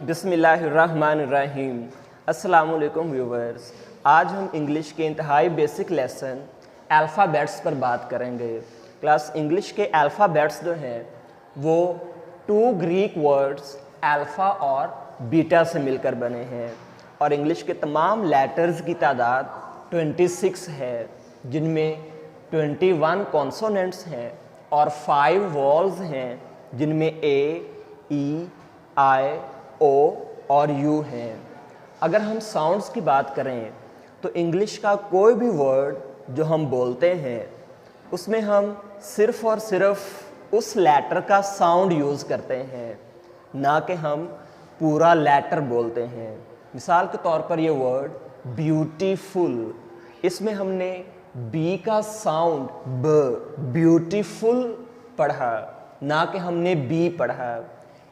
बिस्मिल्लाहिर्रहमानिर्रहीम। अस्सलाम वालेकुम व्यूवर्स। आज हम इंग्लिश के इंतहाई बेसिक लेसन अल्फ़ाबेट्स पर बात करेंगे। क्लास इंग्लिश के अल्फ़ाबेट्स जो हैं वो 2 ग्रीक वर्ड्स अल्फ़ा और बीटा से मिलकर बने हैं और इंग्लिश के तमाम लेटर्स की तादाद 26 है, जिनमें 21 कॉन्सोनेंट्स हैं और 5 वॉल्स हैं, जिनमें ए, ई, आई, ओ और यू हैं। अगर हम साउंड्स की बात करें तो इंग्लिश का कोई भी वर्ड जो हम बोलते हैं उसमें हम सिर्फ़ और सिर्फ उस लेटर का साउंड यूज़ करते हैं, ना कि हम पूरा लेटर बोलते हैं। मिसाल के तौर पर ये वर्ड ब्यूटीफुल, इसमें हमने बी का साउंड ब्यूटीफुल पढ़ा, ना कि हमने बी पढ़ा।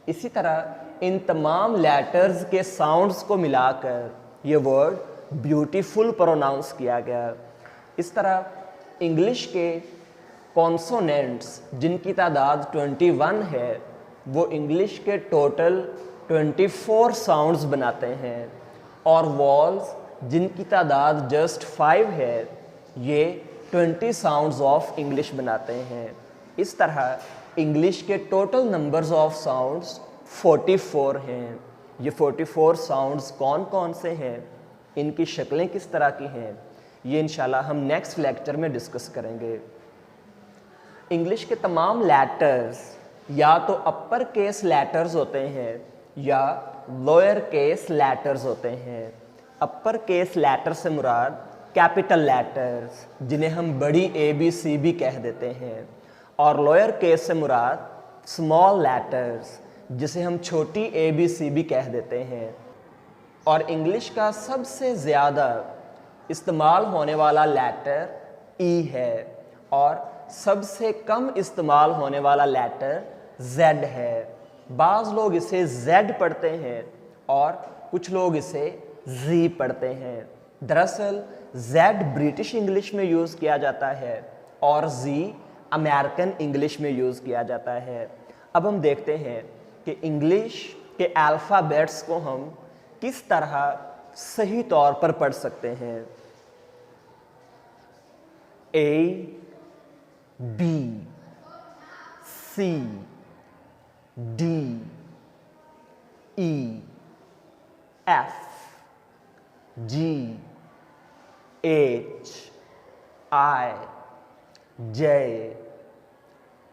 इसी तरह इन तमाम लेटर्स के साउंड्स को मिलाकर ये वर्ड ब्यूटीफुल प्रोनाउंस किया गया। इस तरह इंग्लिश के कॉन्सोनेंट्स जिनकी तादाद 21 है वो इंग्लिश के टोटल 24 साउंड्स बनाते हैं और वॉल्स जिनकी तादाद जस्ट 5 है ये 20 साउंड्स ऑफ इंग्लिश बनाते हैं। इस तरह इंग्लिश के टोटल नंबर्स ऑफ साउंड्स 44 हैं। ये 44 साउंड्स कौन कौन से हैं, इनकी शक्लें किस तरह की हैं, ये इंशाल्लाह हम नेक्स्ट लेक्चर में डिस्कस करेंगे। इंग्लिश के तमाम लेटर्स या तो अपर केस लेटर्स होते हैं या लोअर केस लेटर्स होते हैं। अपर केस लेटर से मुराद कैपिटल लेटर्स जिन्हें हम बड़ी ए बी सी भी कह देते हैं, और लोअर केस से मुराद स्मॉल लेटर्स जिसे हम छोटी ए बी सी भी कह देते हैं। और इंग्लिश का सबसे ज़्यादा इस्तेमाल होने वाला लेटर ई है और सबसे कम इस्तेमाल होने वाला लेटर जेड है। बाज़ लोग इसे जेड पढ़ते हैं और कुछ लोग इसे जी पढ़ते हैं। दरअसल जेड ब्रिटिश इंग्लिश में यूज़ किया जाता है और जी अमेरिकन इंग्लिश में यूज़ किया जाता है। अब हम देखते हैं कि इंग्लिश के अल्फ़ाबेट्स को हम किस तरह सही तौर पर पढ़ सकते हैं। ए, बी, सी, डी, ई, एफ, जी, एच, आई, जे,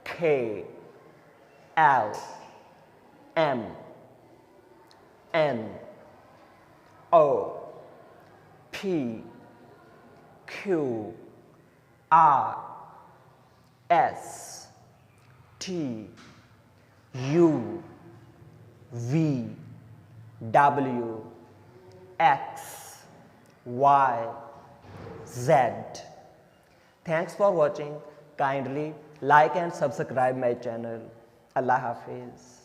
के, L, M, N, O, P, Q, R, S, T, U, V, W, X, Y, Z. Thanks for watching. Kindly like and subscribe my channel. Allah Hafiz.